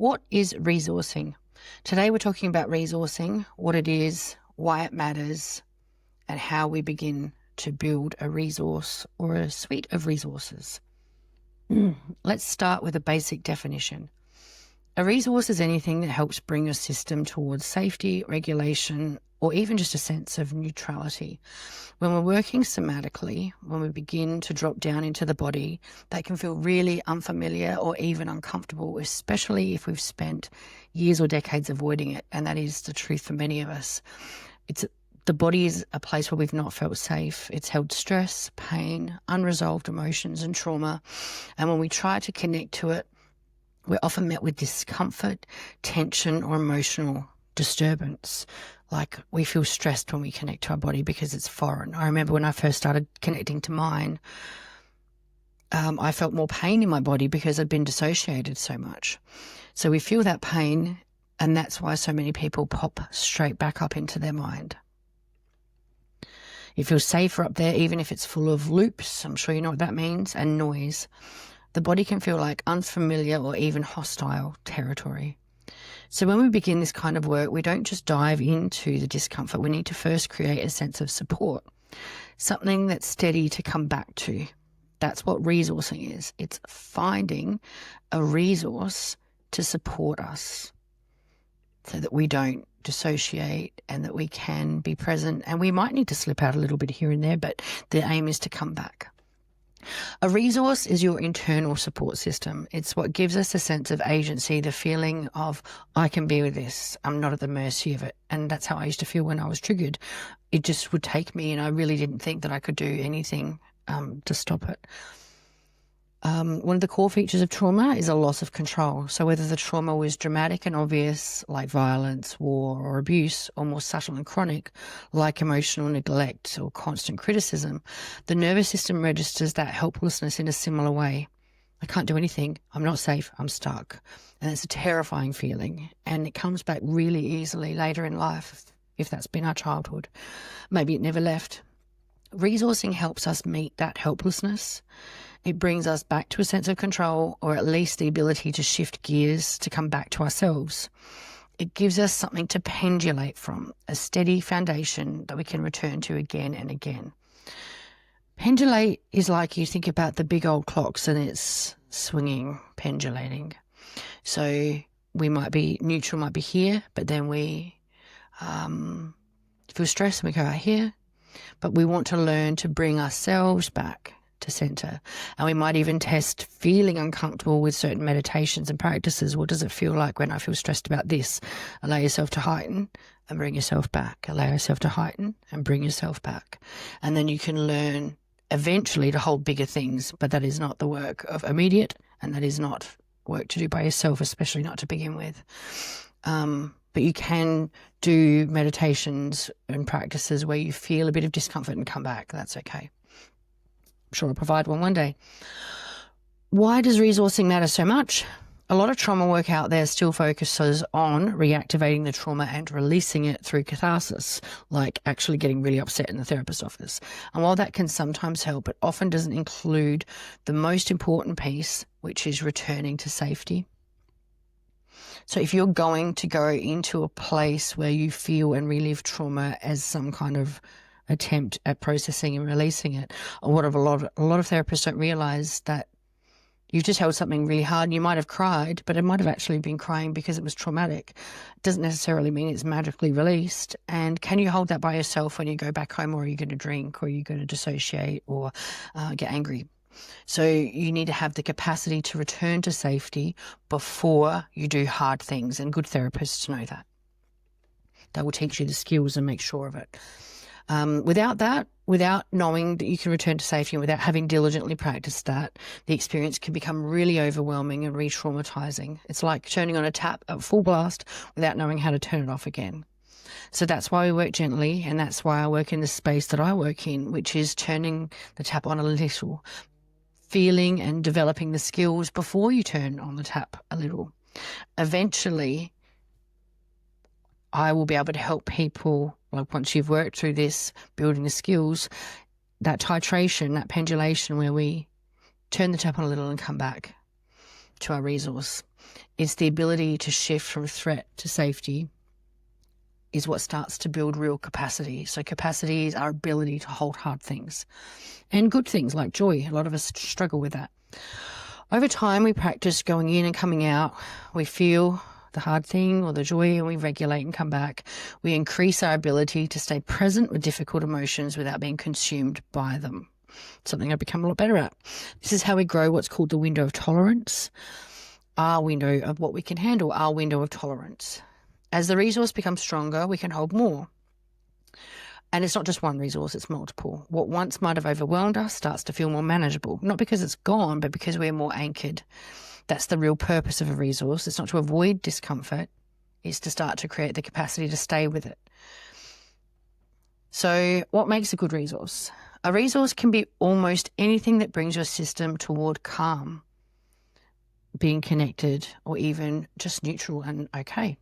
What is resourcing? Today we're talking about resourcing, what it is, why it matters, and how we begin to build a resource or a suite of resources. Let's start with a basic definition. A resource is anything that helps bring your system towards safety, regulation, or even just a sense of neutrality. When we're working somatically, when we begin to drop down into the body, that can feel really unfamiliar or even uncomfortable, especially if we've spent years or decades avoiding it. And that is the truth for many of us. The body is a place where we've not felt safe. It's held stress, pain, unresolved emotions and trauma. And when we try to connect to it, we're often met with discomfort, tension, or emotional disturbance. Like we feel stressed when we connect to our body because it's foreign. I remember when I first started connecting to mine, I felt more pain in my body because I'd been dissociated so much. So we feel that pain, and that's why so many people pop straight back up into their mind. It feels safer up there, even if it's full of loops. I'm sure you know what that means, and noise. The body can feel like unfamiliar or even hostile territory. So when we begin this kind of work, we don't just dive into the discomfort. We need to first create a sense of support, something that's steady to come back to. That's what resourcing is. It's finding a resource to support us so that we don't dissociate and that we can be present. And we might need to slip out a little bit here and there, but the aim is to come back. A resource is your internal support system. It's what gives us a sense of agency, the feeling of, I can be with this. I'm not at the mercy of it. And that's how I used to feel when I was triggered. It just would take me, and I really didn't think that I could do anything to stop it. One of the core features of trauma is a loss of control. So whether the trauma was dramatic and obvious, like violence, war, or abuse, or more subtle and chronic, like emotional neglect or constant criticism, the nervous system registers that helplessness in a similar way. I can't do anything. I'm not safe. I'm stuck. And it's a terrifying feeling. And it comes back really easily later in life if that's been our childhood. Maybe it never left. Resourcing helps us meet that helplessness. It brings us back to a sense of control, or at least the ability to shift gears to come back to ourselves. It gives us something to pendulate from, a steady foundation that we can return to again and again. Pendulate is like you think about the big old clocks and it's swinging, pendulating. So we might be neutral, might be here, but then we feel stressed and we go out here. But we want to learn to bring ourselves back to center. And we might even test feeling uncomfortable with certain meditations and practices. What does it feel like when I feel stressed about this? Allow yourself to heighten and bring yourself back. Allow yourself to heighten and bring yourself back. And then you can learn eventually to hold bigger things, but that is not the work of immediate, and that is not work to do by yourself, especially not to begin with. But you can do meditations and practices where you feel a bit of discomfort and come back. That's okay. I'm sure I'll provide one day. Why does resourcing matter so much? A lot of trauma work out there still focuses on reactivating the trauma and releasing it through catharsis, like actually getting really upset in the therapist's office. And while that can sometimes help, it often doesn't include the most important piece, which is returning to safety. So if you're going to go into a place where you feel and relive trauma as some kind of attempt at processing and releasing it, or what a lot of therapists don't realize that you've just held something really hard and you might have cried, but it might have actually been crying because it was traumatic. It doesn't necessarily mean it's magically released. And can you hold that by yourself when you go back home, or are you going to drink, or are you going to dissociate, or get angry? So you need to have the capacity to return to safety before you do hard things, and good therapists know that. They will teach you the skills and make sure of it. Without that, without knowing that you can return to safety and without having diligently practiced that, the experience can become really overwhelming and re-traumatizing. It's like turning on a tap at full blast without knowing how to turn it off again. So that's why we work gently, and that's why I work in the space that I work in, which is turning the tap on a little, feeling and developing the skills before you turn on the tap a little. Eventually, I will be able to help people, like once you've worked through this, building the skills, that titration, that pendulation where we turn the tap on a little and come back to our resource. It's the ability to shift from threat to safety is what starts to build real capacity. So capacity is our ability to hold hard things and good things like joy. A lot of us struggle with that. Over time, we practice going in and coming out. We feel the hard thing or the joy, and we regulate and come back. We increase our ability to stay present with difficult emotions without being consumed by them. Something I've become a lot better at. This is how we grow what's called the window of tolerance, our window of what we can handle, our window of tolerance. As the resource becomes stronger, we can hold more. And it's not just one resource, it's multiple. What once might have overwhelmed us starts to feel more manageable, not because it's gone, but because we're more anchored. That's the real purpose of a resource. It's not to avoid discomfort, it's to start to create the capacity to stay with it. So what makes a good resource? A resource can be almost anything that brings your system toward calm, being connected, or even just neutral and okay.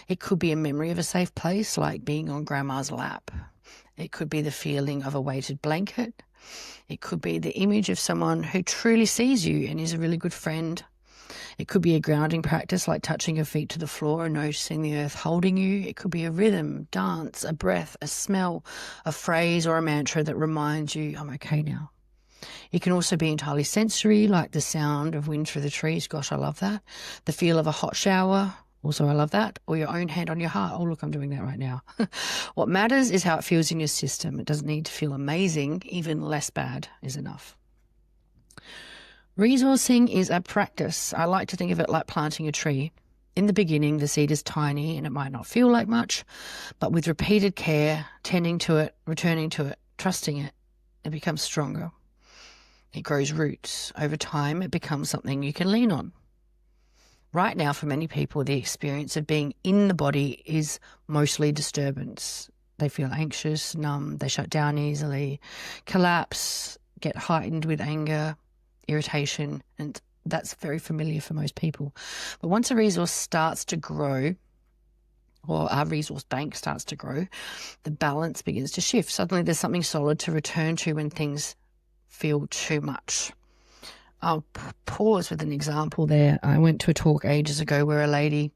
It could be a memory of a safe place, like being on grandma's lap. It could be the feeling of a weighted blanket. It could be the image of someone who truly sees you and is a really good friend. It could be a grounding practice, like touching your feet to the floor and noticing the earth holding you. It could be a rhythm, dance, a breath, a smell, a phrase or a mantra that reminds you, I'm okay now. It can also be entirely sensory, like the sound of wind through the trees. Gosh, I love that. The feel of a hot shower. Also, I love that. Or your own hand on your heart. Oh, look, I'm doing that right now. What matters is how it feels in your system. It doesn't need to feel amazing. Even less bad is enough. Resourcing is a practice. I like to think of it like planting a tree. In the beginning, the seed is tiny and it might not feel like much, but with repeated care, tending to it, returning to it, trusting it, it becomes stronger. It grows roots. Over time, it becomes something you can lean on. Right now, for many people, the experience of being in the body is mostly disturbance. They feel anxious, numb, they shut down easily, collapse, get heightened with anger, irritation, and that's very familiar for most people. But once a resource starts to grow, or our resource bank starts to grow, the balance begins to shift. Suddenly there's something solid to return to when things feel too much. I'll pause with an example there. I went to a talk ages ago where a lady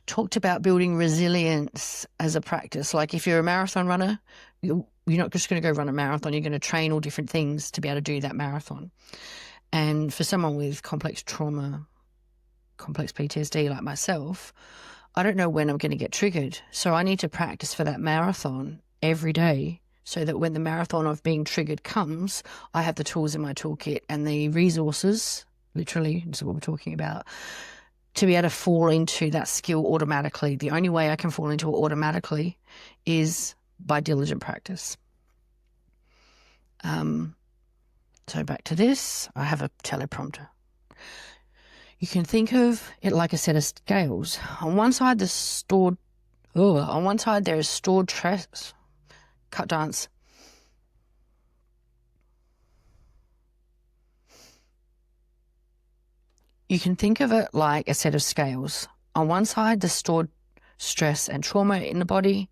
talked about building resilience as a practice. Like if you're a marathon runner, you're not just going to go run a marathon. You're going to train all different things to be able to do that marathon. And for someone with complex trauma, complex PTSD like myself, I don't know when I'm going to get triggered. So I need to practice for that marathon every day, so that when the marathon of being triggered comes, I have the tools in my toolkit and the resources, literally, this is what we're talking about, to be able to fall into that skill automatically. The only way I can fall into it automatically is by diligent practice. So back to this, I have a teleprompter. You can think of it like a set of scales. On one side, there is stored stress. Cut dance. You can think of it like a set of scales. On one side, there's stored stress and trauma in the body.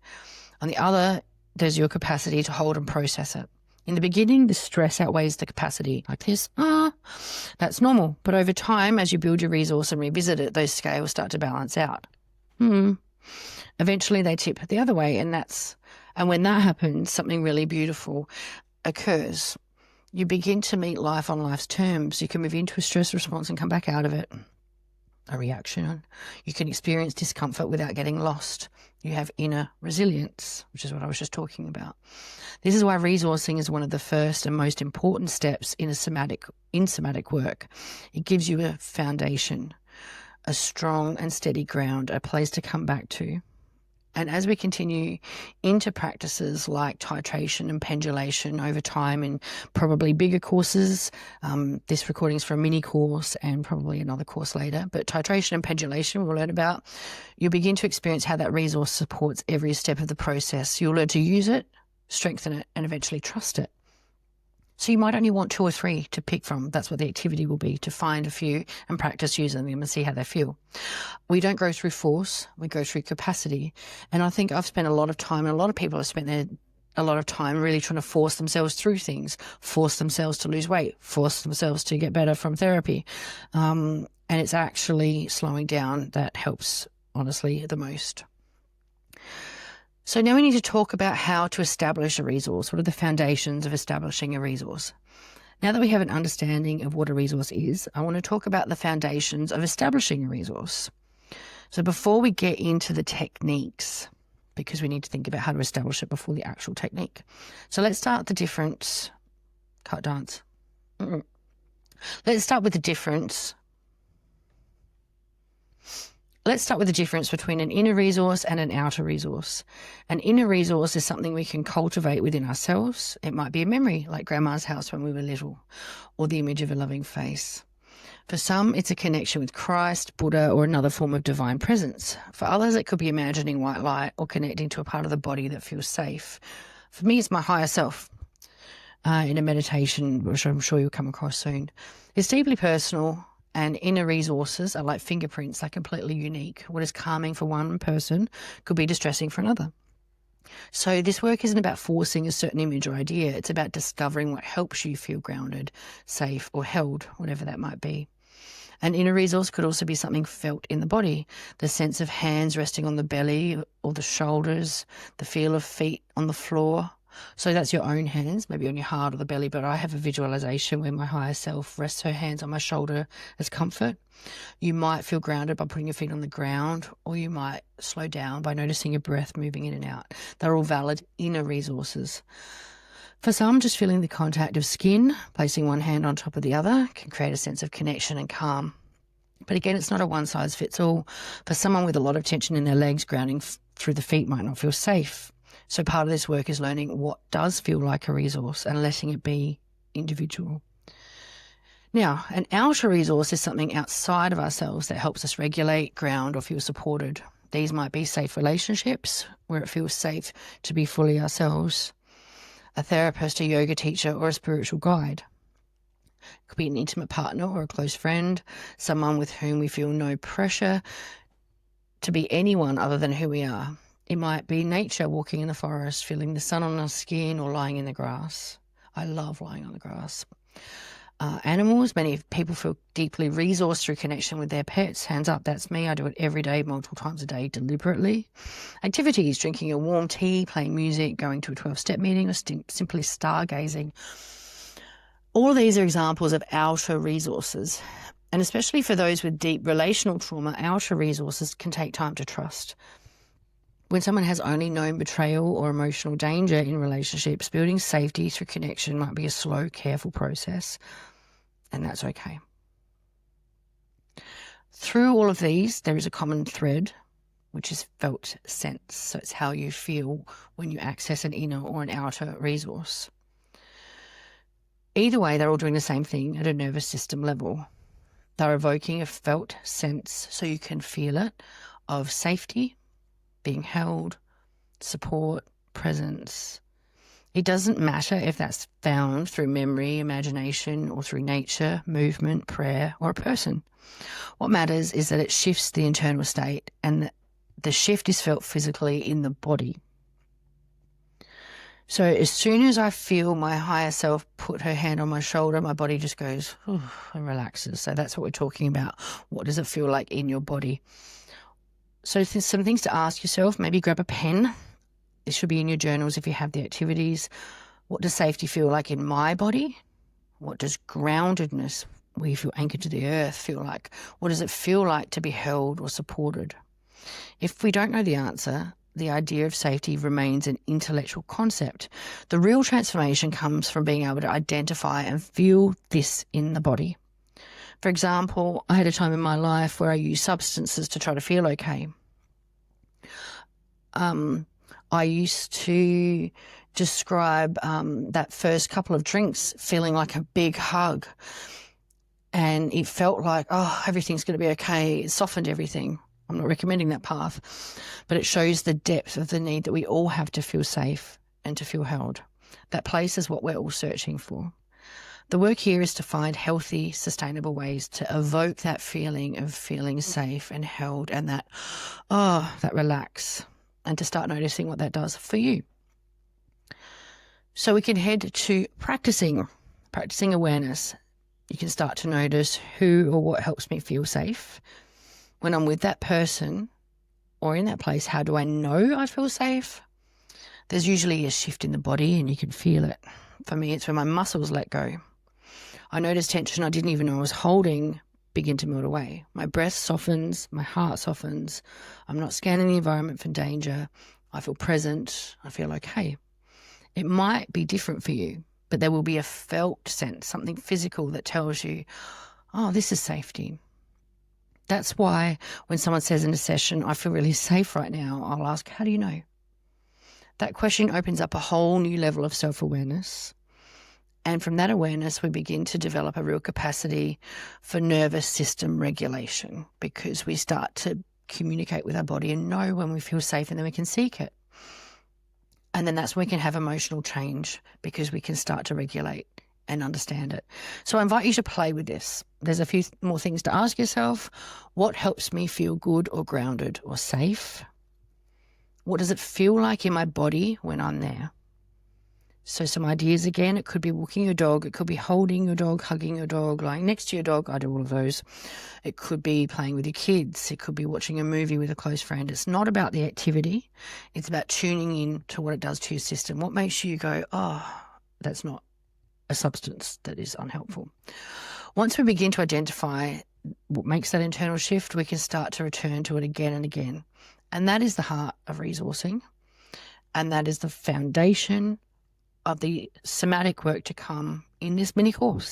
On the other, there's your capacity to hold and process it. In the beginning, the stress outweighs the capacity, like this. That's normal. But over time, as you build your resource and revisit it, those scales start to balance out. Eventually, they tip the other way, and when that happens, something really beautiful occurs. You begin to meet life on life's terms. You can move into a stress response and come back out of it, a reaction. You can experience discomfort without getting lost. You have inner resilience, which is what I was just talking about. This is why resourcing is one of the first and most important steps in somatic work. It gives you a foundation, a strong and steady ground, a place to come back to. And as we continue into practices like titration and pendulation over time in probably bigger courses, this recording is for a mini course and probably another course later, but titration and pendulation we'll learn about, you'll begin to experience how that resource supports every step of the process. You'll learn to use it, strengthen it, and eventually trust it. So you might only want 2 or 3 to pick from. That's what the activity will be, to find a few and practice using them and see how they feel. We don't go through force, we go through capacity. And I think I've spent a lot of time, and a lot of people have spent a lot of time really trying to force themselves through things, force themselves to lose weight, force themselves to get better from therapy. And it's actually slowing down that helps, honestly, the most. So now we need to talk about how to establish a resource. What are the foundations of establishing a resource? Now that we have an understanding of what a resource is, I want to talk about the foundations of establishing a resource. So before we get into the techniques, because we need to think about how to establish it before the actual technique. So let's start the difference. Can't dance. Let's start with the difference. Let's start with the difference between an inner resource and an outer resource. An inner resource is something we can cultivate within ourselves. It might be a memory, like Grandma's house when we were little, or the image of a loving face. For some, it's a connection with Christ, Buddha, or another form of divine presence. For others, it could be imagining white light or connecting to a part of the body that feels safe. For me, it's my higher self in a meditation, which I'm sure you'll come across soon. It's deeply personal, and inner resources are like fingerprints. They're completely unique. What is calming for one person could be distressing for another. So this work isn't about forcing a certain image or idea. It's about discovering what helps you feel grounded, safe, or held, whatever that might be. An inner resource could also be something felt in the body, the sense of hands resting on the belly or the shoulders, the feel of feet on the floor. So that's your own hands, maybe on your heart or the belly, but I have a visualization where my higher self rests her hands on my shoulder as comfort. You might feel grounded by putting your feet on the ground, or you might slow down by noticing your breath moving in and out. They're all valid inner resources. For some, just feeling the contact of skin, placing one hand on top of the other, can create a sense of connection and calm. But again, it's not a one-size-fits-all. For someone with a lot of tension in their legs, grounding through the feet might not feel safe. So part of this work is learning what does feel like a resource and letting it be individual. Now, an outer resource is something outside of ourselves that helps us regulate, ground, or feel supported. These might be safe relationships, where it feels safe to be fully ourselves, a therapist, a yoga teacher, or a spiritual guide. It could be an intimate partner or a close friend, someone with whom we feel no pressure to be anyone other than who we are. It might be nature, walking in the forest, feeling the sun on our skin, or lying in the grass. I love lying on the grass. Animals, many people feel deeply resourced through connection with their pets. Hands up, that's me. I do it every day, multiple times a day, deliberately. Activities, drinking a warm tea, playing music, going to a 12-step meeting, or simply stargazing. All of these are examples of outer resources. And especially for those with deep relational trauma, outer resources can take time to trust. When someone has only known betrayal or emotional danger in relationships, building safety through connection might be a slow, careful process, and that's okay. Through all of these, there is a common thread, which is felt sense. So it's how you feel when you access an inner or an outer resource. Either way, they're all doing the same thing at a nervous system level. They're evoking a felt sense, so you can feel it, of safety, being held, support, presence. It doesn't matter if that's found through memory, imagination, or through nature, movement, prayer, or a person. What matters is that it shifts the internal state, and that the shift is felt physically in the body. So as soon as I feel my higher self put her hand on my shoulder, my body just goes and relaxes. So that's what we're talking about. What does it feel like in your body? So some things to ask yourself, maybe grab a pen. This should be in your journals if you have the activities. What does safety feel like in my body? What does groundedness, where you feel anchored to the earth, feel like? What does it feel like to be held or supported? If we don't know the answer, the idea of safety remains an intellectual concept. The real transformation comes from being able to identify and feel this in the body. For example, I had a time in my life where I used substances to try to feel okay. I used to describe that first couple of drinks feeling like a big hug. And it felt like, everything's going to be okay. It softened everything. I'm not recommending that path, but it shows the depth of the need that we all have to feel safe and to feel held. That place is what we're all searching for. The work here is to find healthy, sustainable ways to evoke that feeling of feeling safe and held, and that relax, and to start noticing what that does for you. So we can head to practicing awareness. You can start to notice who or what helps me feel safe. When I'm with that person or in that place, how do I know I feel safe? There's usually a shift in the body and you can feel it. For me, it's when my muscles let go. I notice tension I didn't even know I was holding begin to melt away. My breath softens, my heart softens. I'm not scanning the environment for danger. I feel present. I feel okay. It might be different for you, but there will be a felt sense, something physical that tells you, oh, this is safety. That's why when someone says in a session, I feel really safe right now, I'll ask, how do you know? That question opens up a whole new level of self-awareness. And from that awareness, we begin to develop a real capacity for nervous system regulation, because we start to communicate with our body and know when we feel safe, and then we can seek it. And then that's when we can have emotional change, because we can start to regulate and understand it. So I invite you to play with this. There's a few more things to ask yourself. What helps me feel good or grounded or safe? What does it feel like in my body when I'm there? So some ideas again, it could be walking your dog, it could be holding your dog, hugging your dog, lying next to your dog. I do all of those. It could be playing with your kids. It could be watching a movie with a close friend. It's not about the activity. It's about tuning in to what it does to your system. What makes you go, oh, that's not a substance that is unhelpful. Once we begin to identify what makes that internal shift, we can start to return to it again and again. And that is the heart of resourcing. And that is the foundation of the somatic work to come in this mini course.